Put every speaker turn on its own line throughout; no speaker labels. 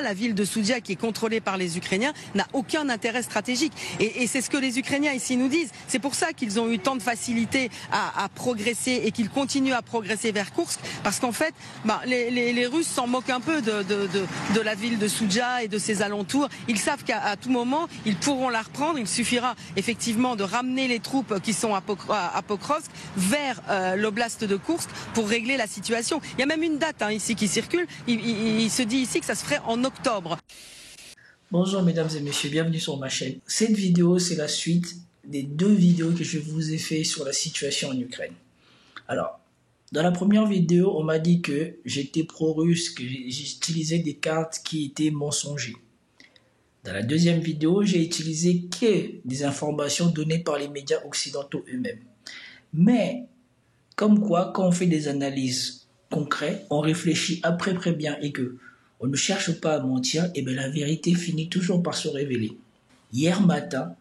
La ville de Soudia, qui est contrôlée par les Ukrainiens, n'a aucun intérêt stratégique. Et c'est ce que les Ukrainiens ici nous disent. C'est pour ça qu'ils ont eu tant de facilité à progresser et qu'ils continuent à progresser vers Koursk. Parce qu'en fait, les Russes s'en moquent un peu de la ville de Soudia et de ses alentours. Ils savent qu'à tout moment, ils pourront la reprendre. Il suffira effectivement de ramener les troupes qui sont à Pokrovsk vers l'oblast de Koursk pour régler la situation. Il y a même une date ici qui circule. Il se dit ici que ça se ferait en octobre.
Bonjour mesdames et messieurs, bienvenue sur ma chaîne. Cette vidéo, c'est la suite des 2 vidéos que je vous ai fait sur la situation en Ukraine. Alors, dans la première vidéo, on m'a dit que j'étais pro-russe, que j'utilisais des cartes qui étaient mensongères. Dans la deuxième vidéo, j'ai utilisé que des informations données par les médias occidentaux eux-mêmes. Mais, comme quoi, quand on fait des analyses concrètes, on réfléchit après très bien et que on ne cherche pas à mentir, et bien la vérité finit toujours par se révéler. Hier matin,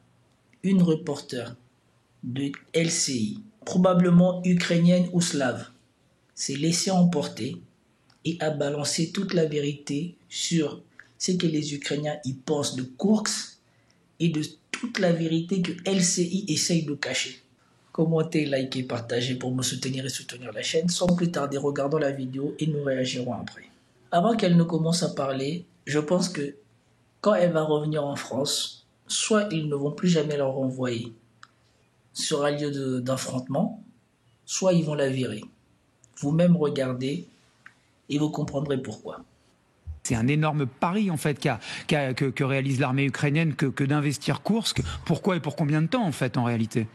une reporter de LCI, probablement ukrainienne ou slave, s'est laissée emporter et a balancé toute la vérité sur ce que les Ukrainiens y pensent de Koursk et de toute la vérité que LCI essaye de cacher. Commentez, likez, partagez pour me soutenir et soutenir la chaîne. Sans plus tarder, regardons la vidéo et nous réagirons après. Avant qu'elle ne commence à parler, je pense que quand elle va revenir en France, soit ils ne vont plus jamais la renvoyer sur un lieu d'affrontement, soit ils vont la virer. Vous-même regardez et vous comprendrez pourquoi.
C'est un énorme pari en fait que réalise l'armée ukrainienne que d'investir Koursk. Pourquoi et pour combien de temps en fait en réalité ?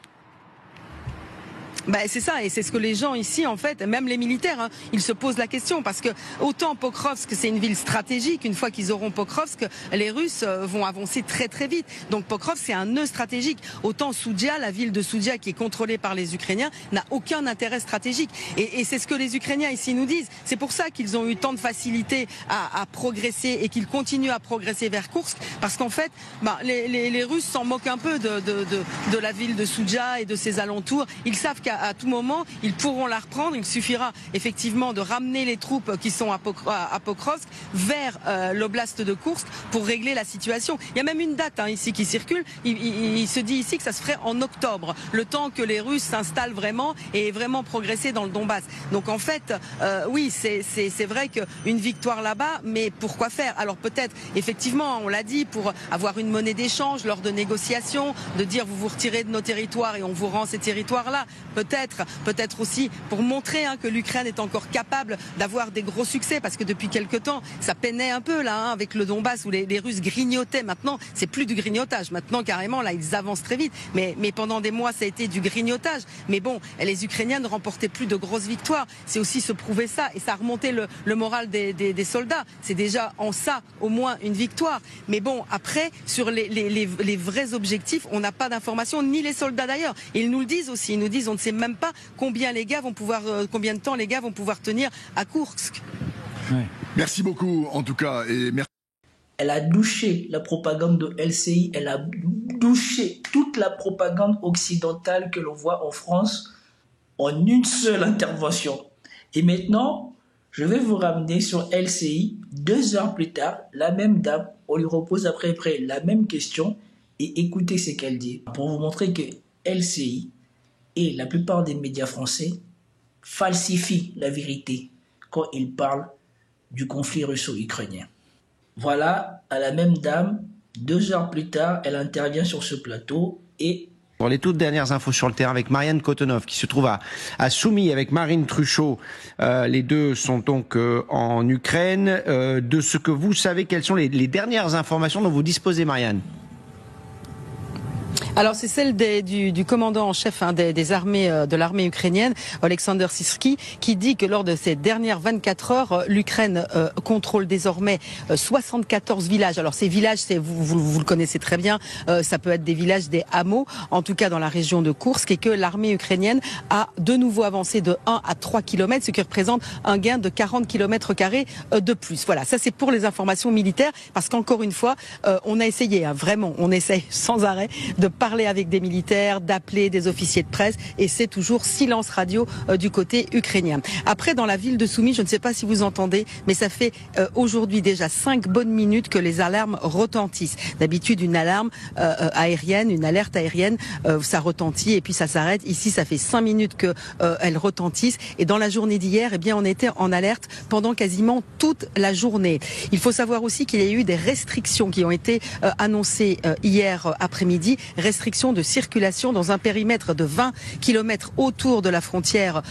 C'est ça, et c'est ce que les gens ici, en fait, même les militaires, ils se posent la question, parce que autant Pokrovsk, c'est une ville stratégique, une fois qu'ils auront Pokrovsk, les Russes vont avancer très très vite. Donc Pokrovsk, c'est un nœud stratégique. Autant Soudia, la ville de Soudia, qui est contrôlée par les Ukrainiens, n'a aucun intérêt stratégique. Et c'est ce que les Ukrainiens ici nous disent. C'est pour ça qu'ils ont eu tant de facilité à progresser et qu'ils continuent à progresser vers Koursk, parce qu'en fait, les Russes s'en moquent un peu de la ville de Soudia et de ses alentours. Ils savent qu'à tout moment, ils pourront la reprendre. Il suffira effectivement de ramener les troupes qui sont à Pokrovsk vers l'oblast de Koursk pour régler la situation. Il y a même une date ici qui circule. Il se dit ici que ça se ferait en octobre, le temps que les Russes s'installent vraiment et vraiment progresser dans le Donbass. Donc en fait, oui, c'est vrai qu'une victoire là-bas, mais pourquoi faire? Alors peut-être, effectivement, on l'a dit, pour avoir une monnaie d'échange lors de négociations, de dire vous vous retirez de nos territoires et on vous rend ces territoires-là. Peut-être aussi pour montrer que l'Ukraine est encore capable d'avoir des gros succès, parce que depuis quelque temps, ça peinait un peu là avec le Donbass où les Russes grignotaient. Maintenant, c'est plus du grignotage. Maintenant, carrément, là, ils avancent très vite. Mais pendant des mois, ça a été du grignotage. Mais bon, les Ukrainiens ne remportaient plus de grosses victoires. C'est aussi se prouver ça, et ça a remonté le moral des soldats. C'est déjà en ça, au moins, une victoire. Mais bon, après, sur les vrais objectifs, on n'a pas d'informations, ni les soldats d'ailleurs. Ils nous le disent aussi. Ils nous disent, on ne sait même pas combien de temps les gars vont pouvoir tenir à Koursk.
Ouais. Merci beaucoup en tout cas. Et merci.
Elle a douché la propagande de LCI, elle a douché toute la propagande occidentale que l'on voit en France en une seule intervention. Et maintenant, je vais vous ramener sur LCI. 2 heures plus tard, la même dame, on lui repose après la même question et écoutez ce qu'elle dit pour vous montrer que LCI et la plupart des médias français falsifient la vérité quand ils parlent du conflit russo-ukrainien. Voilà, à la même dame, 2 heures plus tard, elle intervient sur ce plateau et...
Pour les toutes dernières infos sur le terrain avec Marianne Kotonov qui se trouve à Soumy avec Marine Truchot. Les deux sont donc en Ukraine. De ce que vous savez, quelles sont les dernières informations dont vous disposez, Marianne ?
Alors c'est celle du commandant en chef des armées de l'armée ukrainienne, Alexander Syrski, qui dit que lors de ces dernières 24 heures, l'Ukraine contrôle désormais 74 villages. Alors ces villages, vous le connaissez très bien, ça peut être des villages, des hameaux, en tout cas dans la région de Koursk, et que l'armée ukrainienne a de nouveau avancé de 1 à 3 km, ce qui représente un gain de 40 km² de plus. Voilà, ça c'est pour les informations militaires, parce qu'encore une fois, on a essayé, vraiment, on essaye sans arrêt de pas parler avec des militaires, d'appeler des officiers de presse, et c'est toujours silence radio du côté ukrainien. Après, dans la ville de Soumy, je ne sais pas si vous entendez, mais ça fait aujourd'hui déjà 5 bonnes minutes que les alarmes retentissent. D'habitude, une alarme aérienne, une alerte aérienne, ça retentit et puis ça s'arrête. Ici, ça fait 5 minutes que elles retentissent. Et dans la journée d'hier, eh bien, on était en alerte pendant quasiment toute la journée. Il faut savoir aussi qu'il y a eu des restrictions qui ont été annoncées hier après-midi. Restrictions de circulation dans un périmètre de 20 km autour de la frontière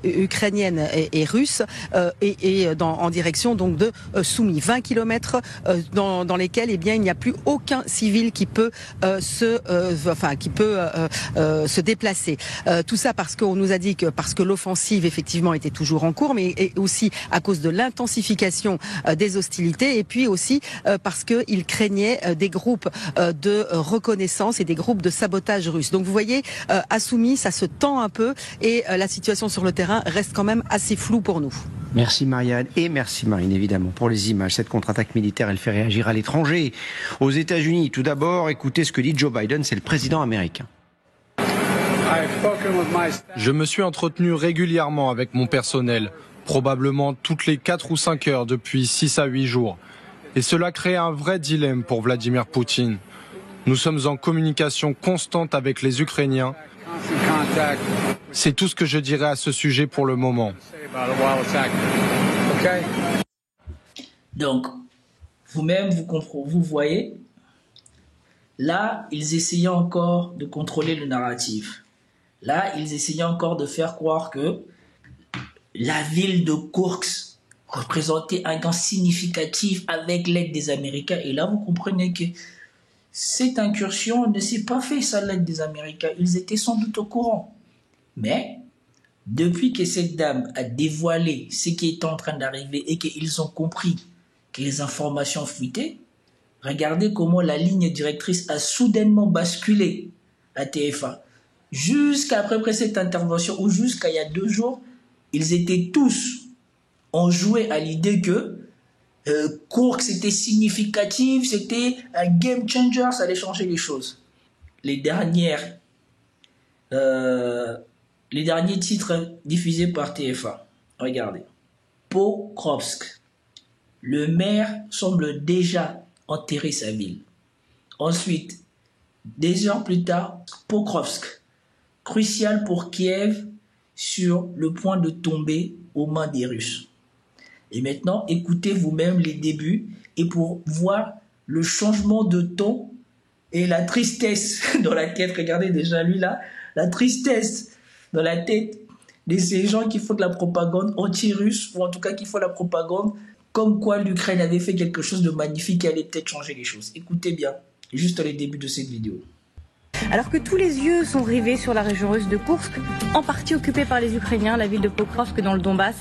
ukrainienne et russe en direction donc de Soumy. 20 km dans lesquels eh bien il n'y a plus aucun civil qui peut se déplacer. Tout ça parce qu'on nous a dit que parce que l'offensive effectivement était toujours en cours, mais aussi à cause de l'intensification des hostilités et puis aussi parce qu'ils craignaient des groupes de reconnaissance et des groupes de sabotage russes. Donc vous voyez, à Soumy, ça se tend un peu et la situation sur le terrain reste quand même assez floue pour nous.
Merci Marianne et merci Marine évidemment pour les images. Cette contre-attaque militaire, elle fait réagir à l'étranger. Aux États-Unis, tout d'abord, écoutez ce que dit Joe Biden, c'est le président américain.
Je me suis entretenu régulièrement avec mon personnel, probablement toutes les 4 ou 5 heures depuis 6 à 8 jours. Et cela crée un vrai dilemme pour Vladimir Poutine. Nous sommes en communication constante avec les Ukrainiens. C'est tout ce que je dirais à ce sujet pour le moment.
Donc, vous-même, vous voyez, là, ils essayaient encore de contrôler le narratif. Là, ils essayaient encore de faire croire que la ville de Koursk représentait un gain significatif avec l'aide des Américains. Et là, vous comprenez que cette incursion ne s'est pas faite sans l'aide des Américains. Ils étaient sans doute au courant. Mais, depuis que cette dame a dévoilé ce qui est en train d'arriver et qu'ils ont compris que les informations fuitaient, regardez comment la ligne directrice a soudainement basculé à TF1. Jusqu'après cette intervention, ou jusqu'à il y a 2 jours, ils étaient tous enjoués à l'idée que Koursk c'était significatif, c'était un game changer, ça allait changer les choses. Les derniers titres diffusés par TF1, regardez. Pokrovsk, le maire semble déjà enterrer sa ville. Ensuite, des heures plus tard, Pokrovsk, crucial pour Kiev, sur le point de tomber aux mains des Russes. Et maintenant, écoutez vous-même les débuts et pour voir le changement de ton et la tristesse dans la tête. Regardez déjà lui là, la tristesse dans la tête de ces gens qui font de la propagande anti-russe, ou en tout cas qui font la propagande comme quoi l'Ukraine avait fait quelque chose de magnifique et allait peut-être changer les choses. Écoutez bien, juste les débuts de cette vidéo.
Alors que tous les yeux sont rivés sur la région russe de Koursk, en partie occupée par les Ukrainiens, la ville de Pokrovsk dans le Donbass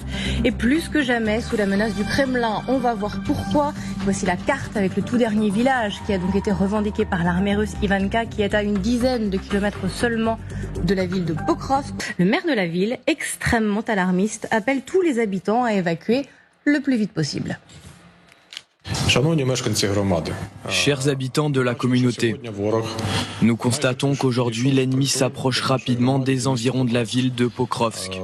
est plus que jamais sous la menace du Kremlin. On va voir pourquoi. Voici la carte avec le tout dernier village qui a donc été revendiqué par l'armée russe Ivanka, qui est à une dizaine de kilomètres seulement de la ville de Pokrovsk. Le maire de la ville, extrêmement alarmiste, appelle tous les habitants à évacuer le plus vite possible.
Chers habitants de la communauté, nous constatons qu'aujourd'hui l'ennemi s'approche rapidement des environs de la ville de Pokrovsk.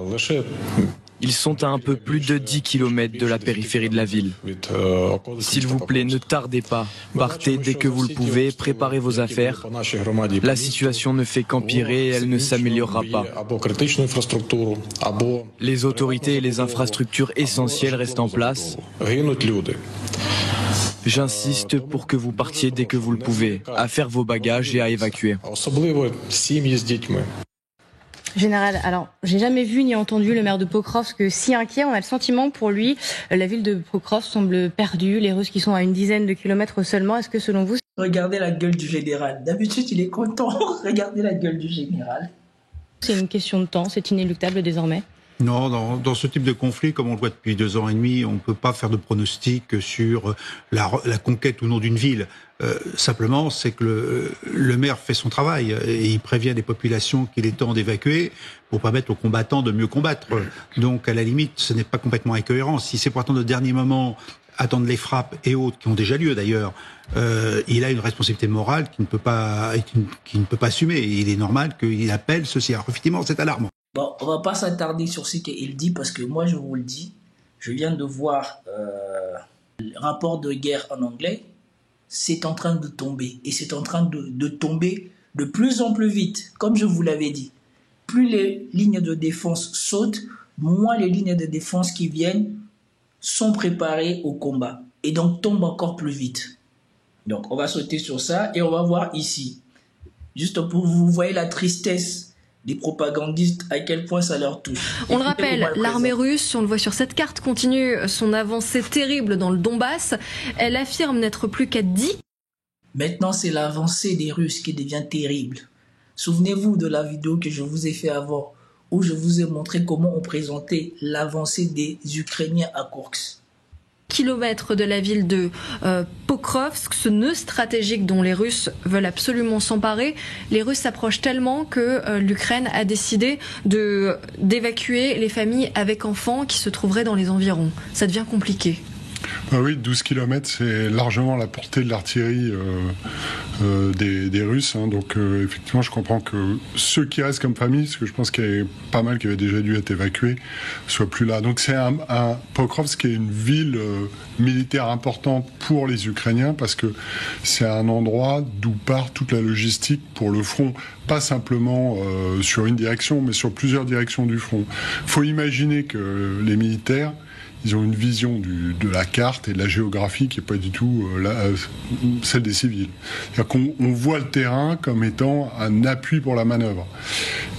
Ils sont à un peu plus de 10 km de la périphérie de la ville. S'il vous plaît, ne tardez pas. Partez dès que vous le pouvez, préparez vos affaires. La situation ne fait qu'empirer et elle ne s'améliorera pas. Les autorités et les infrastructures essentielles restent en place. J'insiste pour que vous partiez dès que vous le pouvez, à faire vos bagages et à évacuer.
Général, alors, j'ai jamais vu ni entendu le maire de Pokrovsk si inquiet. On a le sentiment pour lui, la ville de Pokrovsk semble perdue, les Russes qui sont à une dizaine de kilomètres seulement. Est-ce que selon vous...
Regardez la gueule du général. D'habitude, il est content. Regardez la gueule du général.
C'est une question de temps, c'est inéluctable désormais.
Non, dans ce type de conflit, comme on le voit depuis 2 ans et demi, on ne peut pas faire de pronostic sur la conquête ou non d'une ville. Simplement, c'est que le maire fait son travail et il prévient des populations qu'il est temps d'évacuer pour permettre aux combattants de mieux combattre. Donc, à la limite, ce n'est pas complètement incohérent. Si c'est pourtant de dernier moment attendre les frappes et autres, qui ont déjà lieu d'ailleurs, il a une responsabilité morale qui ne peut pas assumer. Et il est normal qu'il appelle ceci. Alors effectivement, c'est alarmant.
Bon, on va pas s'attarder sur ce qu'il dit, parce que moi, je vous le dis, je viens de voir le rapport de guerre en anglais, c'est en train de tomber. Et c'est en train de tomber de plus en plus vite. Comme je vous l'avais dit, plus les lignes de défense sautent, moins les lignes de défense qui viennent sont préparées au combat. Et donc tombent encore plus vite. Donc on va sauter sur ça et on va voir ici. Juste pour vous voyez la tristesse des propagandistes, à quel point ça leur touche.
On le rappelle, l'armée russe, on le voit sur cette carte, continue son avancée terrible dans le Donbass. Elle affirme n'être plus qu'à 10.
Maintenant, c'est l'avancée des Russes qui devient terrible. Souvenez-vous de la vidéo que je vous ai fait avant, où je vous ai montré comment on présentait l'avancée des Ukrainiens à Koursk.
Kilomètres de la ville de Pokrovsk, ce nœud stratégique dont les Russes veulent absolument s'emparer. Les Russes s'approchent tellement que l'Ukraine a décidé d'évacuer les familles avec enfants qui se trouveraient dans les environs. Ça devient compliqué.
Ah oui, 12 km, c'est largement la portée de l'artillerie des Russes. Hein. Donc effectivement, je comprends que ceux qui restent comme famille, parce que je pense qu'il y a pas mal qui avaient déjà dû être évacués, soient plus là. Donc c'est un Pokrovsk qui est une ville militaire importante pour les Ukrainiens, parce que c'est un endroit d'où part toute la logistique pour le front. Pas simplement sur une direction, mais sur plusieurs directions du front. Il faut imaginer que les militaires, ils ont une vision de la carte et de la géographie qui n'est pas du tout celle des civils. C'est-à-dire qu'on voit le terrain comme étant un appui pour la manœuvre.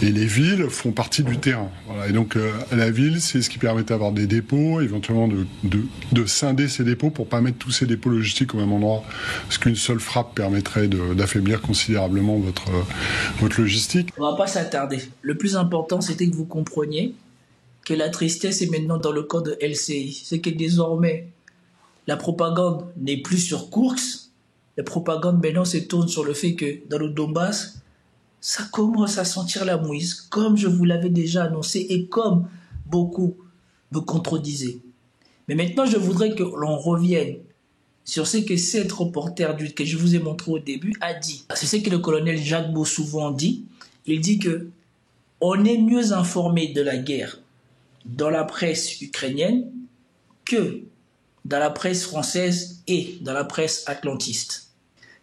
Et les villes font partie du terrain. Voilà. Et donc la ville, c'est ce qui permet d'avoir des dépôts, éventuellement de scinder ces dépôts pour ne pas mettre tous ces dépôts logistiques au même endroit. Parce qu'une seule frappe permettrait d'affaiblir considérablement votre logistique.
On ne va pas s'attarder. Le plus important, c'était que vous compreniez que la tristesse est maintenant dans le camp de LCI. C'est que désormais, la propagande n'est plus sur Koursk. La propagande maintenant se tourne sur le fait que dans le Donbass, ça commence à sentir la mouise, comme je vous l'avais déjà annoncé et comme beaucoup me contredisaient. Mais maintenant, je voudrais que l'on revienne sur ce que cette reporter que je vous ai montré au début a dit. C'est ce que le colonel Jacques Beau souvent dit. Il dit que on est mieux informé de la guerre dans la presse ukrainienne que dans la presse française et dans la presse atlantiste.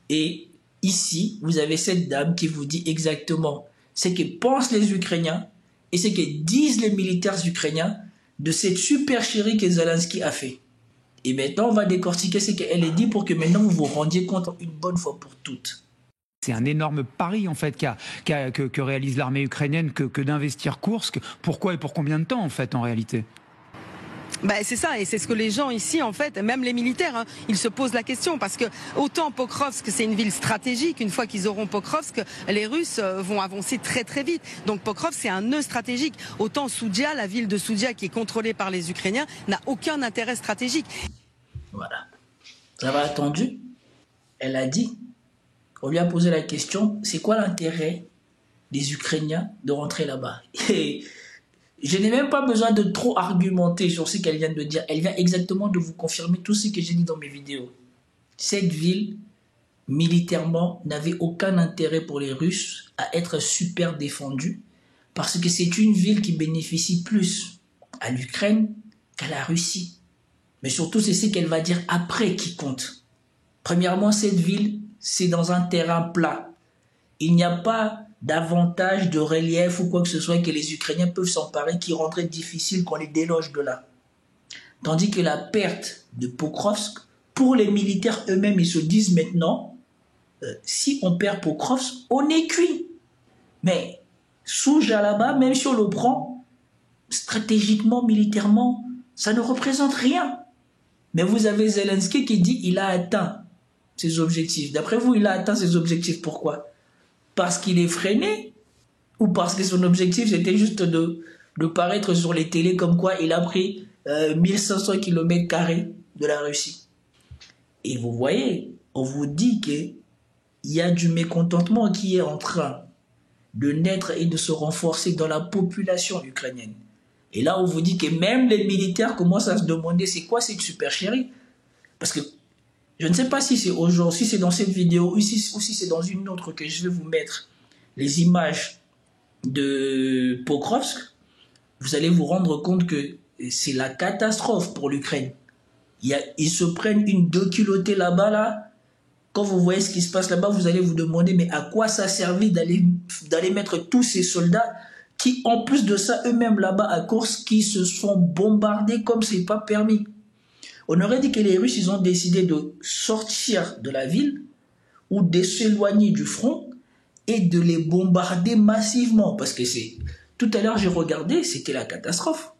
Et ici, vous avez cette dame qui vous dit exactement ce que pensent les Ukrainiens et ce que disent les militaires ukrainiens de cette supercherie que Zelensky a fait. Et maintenant, on va décortiquer ce qu'elle a dit pour que maintenant vous vous rendiez compte une bonne fois pour toutes.
C'est un énorme pari en fait que réalise l'armée ukrainienne que d'investir Koursk. Pourquoi et pour combien de temps en fait en réalité ?
C'est ça, et c'est ce que les gens ici, en fait, même les militaires, ils se posent la question, parce que autant Pokrovsk, c'est une ville stratégique, une fois qu'ils auront Pokrovsk, les Russes vont avancer très très vite. Donc Pokrovsk, c'est un nœud stratégique. Autant Soudia, la ville de Soudia, qui est contrôlée par les Ukrainiens, n'a aucun intérêt stratégique. Voilà.
Vous avez attendu ? Elle a dit. On lui a posé la question, c'est quoi l'intérêt des Ukrainiens de rentrer là-bas ? Et je n'ai même pas besoin de trop argumenter sur ce qu'elle vient de dire. Elle vient exactement de vous confirmer tout ce que j'ai dit dans mes vidéos. Cette ville, militairement, n'avait aucun intérêt pour les Russes à être super défendue, parce que c'est une ville qui bénéficie plus à l'Ukraine qu'à la Russie. Mais surtout, c'est ce qu'elle va dire après qui compte. Premièrement, cette ville, c'est dans un terrain plat. Il n'y a pas d'avantage de relief ou quoi que ce soit que les Ukrainiens peuvent s'emparer qui rendrait difficile qu'on les déloge de là. Tandis que la perte de Pokrovsk, pour les militaires eux-mêmes, ils se disent maintenant, si on perd Pokrovsk, on est cuit. Mais Souja là-bas, même si on le prend, stratégiquement, militairement, ça ne représente rien. Mais vous avez Zelensky qui dit qu'il a atteint ses objectifs. D'après vous, il a atteint ses objectifs. Pourquoi ? Parce qu'il est freiné ou parce que son objectif, c'était juste de paraître sur les télés comme quoi il a pris 1500 km² de la Russie. Et vous voyez, on vous dit qu'il y a du mécontentement qui est en train de naître et de se renforcer dans la population ukrainienne. Et là, on vous dit que même les militaires commencent à se demander c'est quoi cette supercherie ? Parce que je ne sais pas si c'est aujourd'hui, si c'est dans cette vidéo ou si c'est dans une autre que je vais vous mettre les images de Pokrovsk. Vous allez vous rendre compte que c'est la catastrophe pour l'Ukraine. Ils se prennent une 2 kilotés là-bas, là. Quand vous voyez ce qui se passe là-bas, vous allez vous demander mais à quoi ça servait d'aller mettre tous ces soldats qui, en plus de ça, eux-mêmes là-bas à Kursk, qui se font bombarder comme c'est pas permis. On aurait dit que les Russes, ils ont décidé de sortir de la ville ou de s'éloigner du front et de les bombarder massivement. Parce que tout à l'heure, j'ai regardé, c'était la catastrophe.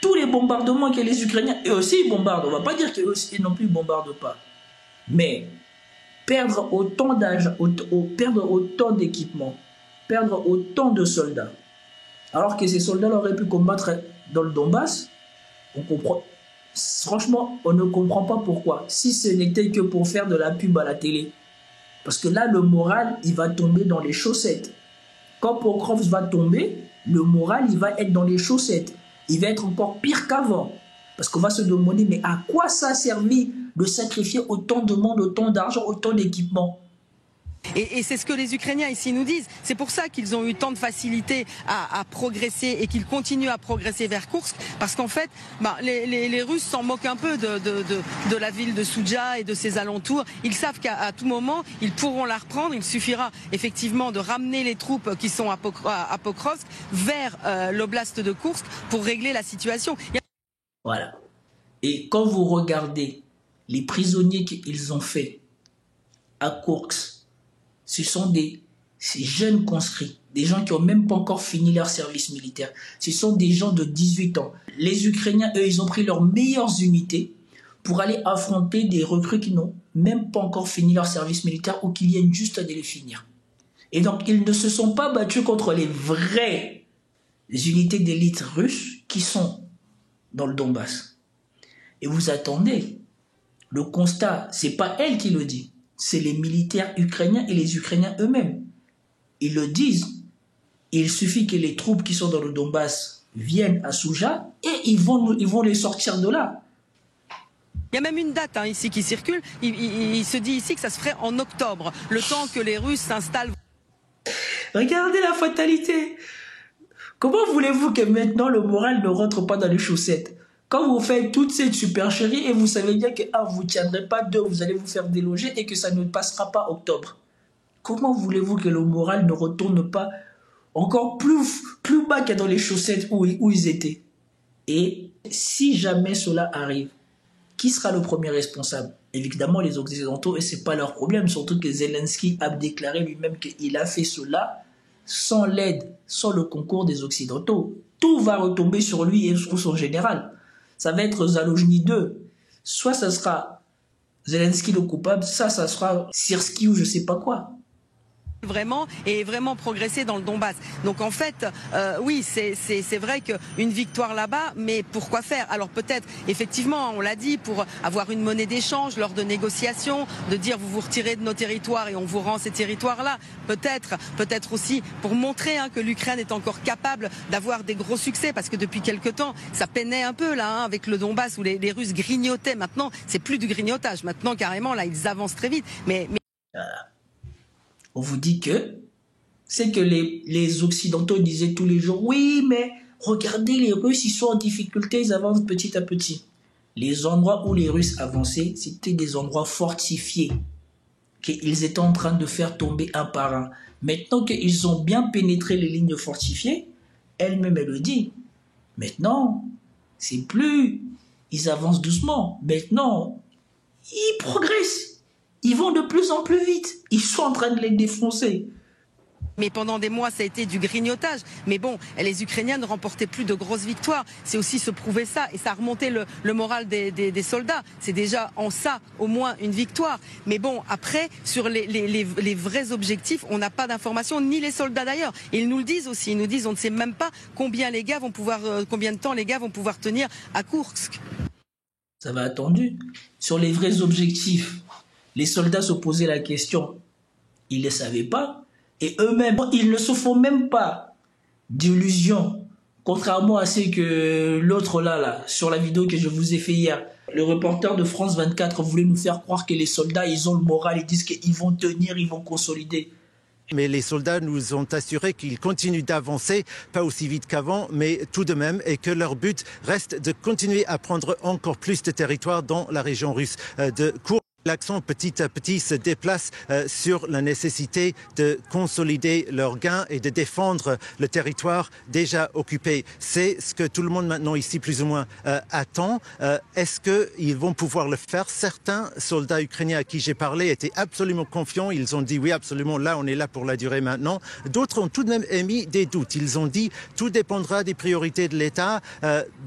Tous les bombardements que les Ukrainiens, eux aussi, ils bombardent. On ne va pas dire qu'eux aussi non plus, ils ne bombardent pas. Mais perdre autant d'argent, perdre autant d'équipements, perdre autant de soldats, alors que ces soldats auraient pu combattre dans le Donbass, on comprend. Franchement, on ne comprend pas pourquoi. Si ce n'était que pour faire de la pub à la télé. Parce que là, le moral, il va tomber dans les chaussettes. Quand Pokrovsk va tomber, le moral, il va être dans les chaussettes. Il va être encore pire qu'avant. Parce qu'on va se demander, mais à quoi ça a servi de sacrifier autant de monde, autant d'argent, autant d'équipements?
Et c'est ce que les Ukrainiens ici nous disent. C'est pour ça qu'ils ont eu tant de facilité à progresser et qu'ils continuent à progresser vers Kursk. Parce qu'en fait, les Russes s'en moquent un peu de la ville de Soudja et de ses alentours. Ils savent qu'à tout moment, ils pourront la reprendre. Il suffira effectivement de ramener les troupes qui sont à Pokrovsk vers l'oblast de Kursk pour régler la situation.
Voilà. Et quand vous regardez les prisonniers qu'ils ont faits à Kursk, ce sont ces jeunes conscrits, des gens qui n'ont même pas encore fini leur service militaire. Ce sont des gens de 18 ans. Les Ukrainiens, eux, ils ont pris leurs meilleures unités pour aller affronter des recrues qui n'ont même pas encore fini leur service militaire ou qui viennent juste de le finir. Et donc, ils ne se sont pas battus contre les vraies unités d'élite russes qui sont dans le Donbass. Et vous attendez. Le constat, c'est pas elle qui le dit. C'est les militaires ukrainiens et les Ukrainiens eux-mêmes. Ils le disent. Il suffit que les troupes qui sont dans le Donbass viennent à Soudja et ils vont les sortir de là.
Il y a même une date ici qui circule. Il se dit ici que ça se ferait en octobre, le temps que les Russes s'installent.
Regardez la fatalité. Comment voulez-vous que maintenant le moral ne rentre pas dans les chaussettes? Quand vous faites toute cette supercherie et vous savez bien que vous ne tiendrez pas, 2, vous allez vous faire déloger et que ça ne passera pas octobre. Comment voulez-vous que le moral ne retourne pas encore plus bas que dans les chaussettes où ils étaient? Et si jamais cela arrive, qui sera le premier responsable? Évidemment les Occidentaux, et ce n'est pas leur problème, surtout que Zelensky a déclaré lui-même qu'il a fait cela sans l'aide, sans le concours des Occidentaux. Tout va retomber sur lui et sur son général. Ça va être Zalojny 2. Soit ça sera Zelensky le coupable, ça sera Syrski ou je sais pas quoi.
Vraiment et vraiment progresser dans le Donbass. Donc en fait, oui, c'est vrai qu'une victoire là-bas, mais pourquoi faire? Alors peut-être, effectivement, on l'a dit, pour avoir une monnaie d'échange lors de négociations, de dire vous vous retirez de nos territoires et on vous rend ces territoires-là. Peut-être aussi pour montrer que l'Ukraine est encore capable d'avoir des gros succès, parce que depuis quelque temps, ça peinait un peu là avec le Donbass où les Russes grignotaient. Maintenant, c'est plus du grignotage. Maintenant, carrément, là, ils avancent très vite. Mais...
On vous dit que c'est que les Occidentaux disaient tous les jours, oui, mais regardez, les Russes, ils sont en difficulté, ils avancent petit à petit. Les endroits où les Russes avançaient, c'était des endroits fortifiés, qu'ils étaient en train de faire tomber un par un. Maintenant qu'ils ont bien pénétré les lignes fortifiées, elle-même, elle le dit. Maintenant, c'est plus, ils avancent doucement. Maintenant, ils progressent. Ils vont de plus en plus vite. Ils sont en train de les défoncer.
Mais pendant des mois, ça a été du grignotage. Mais bon, les Ukrainiens ne remportaient plus de grosses victoires. C'est aussi se prouver ça. Et ça a remonté le moral des soldats. C'est déjà en ça, au moins, une victoire. Mais bon, après, sur les vrais objectifs, on n'a pas d'informations, ni les soldats d'ailleurs. Et ils nous le disent aussi. Ils nous disent, on ne sait même pas combien de temps les gars vont pouvoir tenir à Kursk.
Ça va attendu. Sur les vrais objectifs, les soldats se posaient la question. Ils ne le savaient pas. Et eux-mêmes, ils ne se font même pas d'illusions. Contrairement à ce que l'autre là, sur la vidéo que je vous ai fait hier, Le reporter de France 24 voulait nous faire croire que les soldats, ils ont le moral, ils disent qu'ils vont tenir, ils vont consolider.
Mais les soldats nous ont assuré qu'ils continuent d'avancer, pas aussi vite qu'avant, mais tout de même, et que leur but reste de continuer à prendre encore plus de territoire dans la région russe de Koursk. L'accent petit à petit se déplace sur la nécessité de consolider leurs gains et de défendre le territoire déjà occupé. C'est ce que tout le monde maintenant ici plus ou moins attend. Est-ce qu'ils vont pouvoir le faire? Certains soldats ukrainiens à qui j'ai parlé étaient absolument confiants. Ils ont dit oui, absolument, là on est là pour la durée maintenant. D'autres ont tout de même émis des doutes. Ils ont dit tout dépendra des priorités de l'État,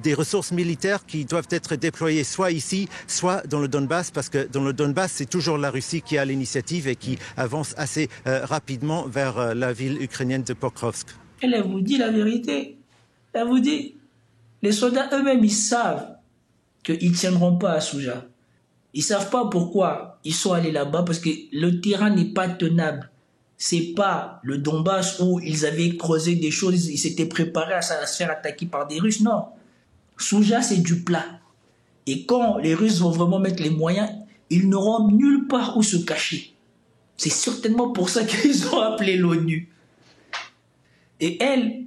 des ressources militaires qui doivent être déployées soit ici, soit dans le Donbass, parce que dans le Donbass, c'est toujours la Russie qui a l'initiative et qui avance assez rapidement vers la ville ukrainienne de Pokrovsk.
Elle vous dit la vérité. Elle vous dit, les soldats eux-mêmes, ils savent qu'ils ne tiendront pas à Souja. Ils ne savent pas pourquoi ils sont allés là-bas, parce que le terrain n'est pas tenable. C'est pas le Donbass où ils avaient creusé des choses, ils s'étaient préparés à se faire attaquer par des Russes. Non. Souja, c'est du plat. Et quand les Russes vont vraiment mettre les moyens, ils n'auront nulle part où se cacher. C'est certainement pour ça qu'ils ont appelé l'ONU. Et elle,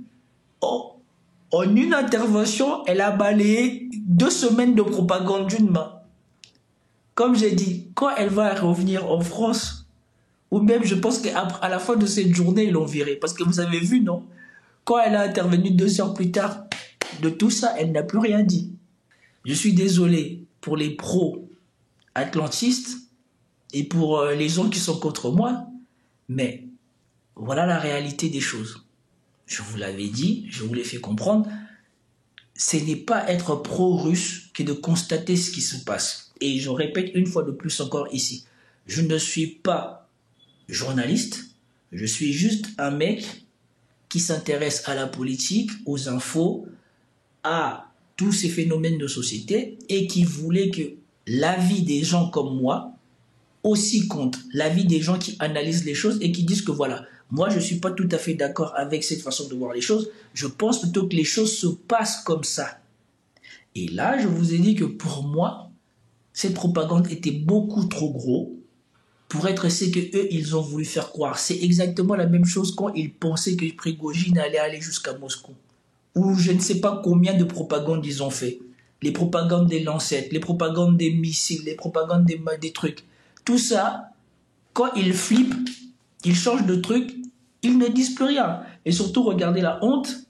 en une intervention, elle a balayé 2 semaines de propagande d'une main. Comme j'ai dit, quand elle va revenir en France, ou même je pense qu'à la fin de cette journée, ils l'ont virée. Parce que vous avez vu, non? Quand elle a intervenu 2 heures plus tard, de tout ça, elle n'a plus rien dit. Je suis désolé pour les pro-atlantistes et pour les gens qui sont contre moi, mais voilà la réalité des choses. Je vous l'avais dit, je vous l'ai fait comprendre, ce n'est pas être pro-russe que de constater ce qui se passe. Et je répète une fois de plus encore ici, je ne suis pas journaliste, je suis juste un mec qui s'intéresse à la politique, aux infos, à tous ces phénomènes de société et qui voulait que l'avis des gens comme moi aussi compte, l'avis des gens qui analysent les choses et qui disent que voilà, moi je ne suis pas tout à fait d'accord avec cette façon de voir les choses, je pense plutôt que les choses se passent comme ça. Et là, je vous ai dit que pour moi, cette propagande était beaucoup trop gros pour être ce que eux ils ont voulu faire croire. C'est exactement la même chose quand ils pensaient que Prigojine allait aller jusqu'à Moscou. Ou je ne sais pas combien de propagandes ils ont fait. Les propagandes des lancettes, les propagandes des missiles, les propagandes des trucs. Tout ça, quand ils flippent, ils changent de truc, ils ne disent plus rien. Et surtout, regardez la honte.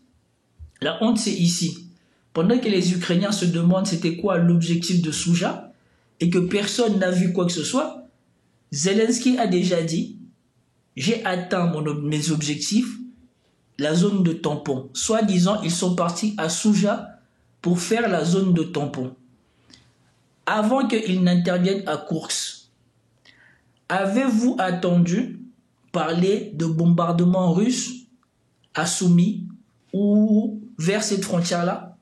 La honte, c'est ici. Pendant que les Ukrainiens se demandent c'était quoi l'objectif de Souja, et que personne n'a vu quoi que ce soit, Zelensky a déjà dit « J'ai atteint mes objectifs ». La zone de tampon. Soi-disant, ils sont partis à Souja pour faire la zone de tampon. Avant qu'ils n'interviennent à Koursk, avez-vous attendu parler de bombardements russes à Soumy ou vers cette frontière-là?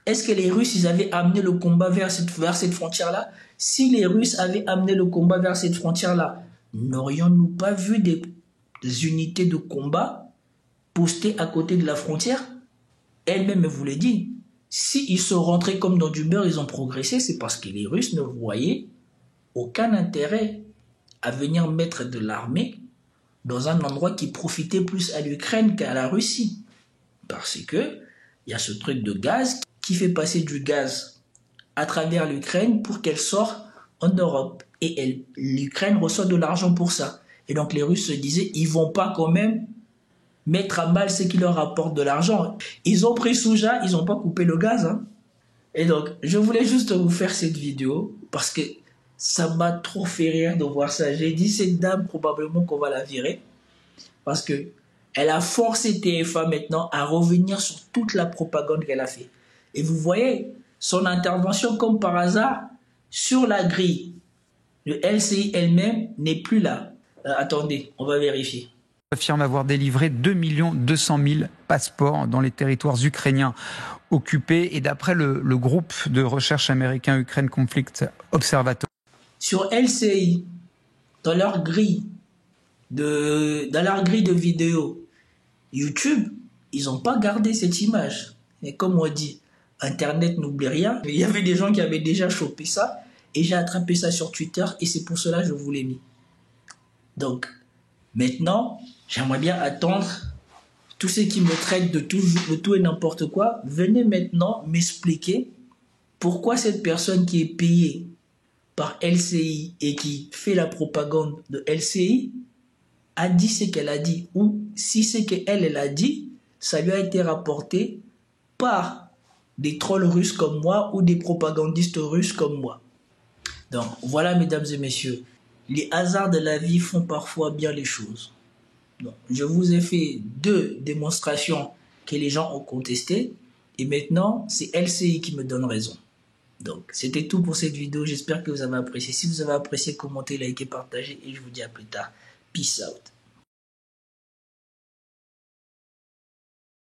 Est-ce que les Russes ils avaient amené le combat vers cette frontière-là? Si les Russes avaient amené le combat vers cette frontière-là, n'aurions-nous pas vu des unités de combat postés à côté de la frontière? Elle-même vous l'a dit. S'ils sont rentrés comme dans du beurre, ils ont progressé, c'est parce que les Russes ne voyaient aucun intérêt à venir mettre de l'armée dans un endroit qui profitait plus à l'Ukraine qu'à la Russie. Parce que il y a ce truc de gaz qui fait passer du gaz à travers l'Ukraine pour qu'elle sorte en Europe. Et l'Ukraine reçoit de l'argent pour ça. Et donc les Russes se disaient, ils vont pas quand même mettre à mal ce qui leur apporte de l'argent. Ils ont pris Souja, ils n'ont pas coupé le gaz. Hein. Et donc, je voulais juste vous faire cette vidéo parce que ça m'a trop fait rire de voir ça. J'ai dit, cette dame, probablement qu'on va la virer parce que elle a forcé TF1 maintenant à revenir sur toute la propagande qu'elle a fait. Et vous voyez, son intervention, comme par hasard, sur la grille, le LCI elle-même n'est plus là. Attendez, on va vérifier.
Affirme avoir délivré 2 200 000 passeports dans les territoires ukrainiens occupés. Et d'après le groupe de recherche américain Ukraine Conflict Observatory.
Sur LCI, dans leur grille de vidéos YouTube, ils n'ont pas gardé cette image. Et comme on dit, Internet n'oublie rien. Il y avait des gens qui avaient déjà chopé ça et j'ai attrapé ça sur Twitter et c'est pour cela que je vous l'ai mis. Donc, maintenant, j'aimerais bien attendre tous ceux qui me traitent de tout et n'importe quoi. Venez maintenant m'expliquer pourquoi cette personne qui est payée par LCI et qui fait la propagande de LCI a dit ce qu'elle a dit. Ou si c'est qu'elle a dit, ça lui a été rapporté par des trolls russes comme moi ou des propagandistes russes comme moi. Donc voilà, mesdames et messieurs, les hasards de la vie font parfois bien les choses. Donc, je vous ai fait 2 démonstrations que les gens ont contestées et maintenant c'est LCI qui me donne raison. Donc c'était tout pour cette vidéo, j'espère que vous avez apprécié. Si vous avez apprécié, commentez, likez, partagez et je vous dis à plus tard. Peace out.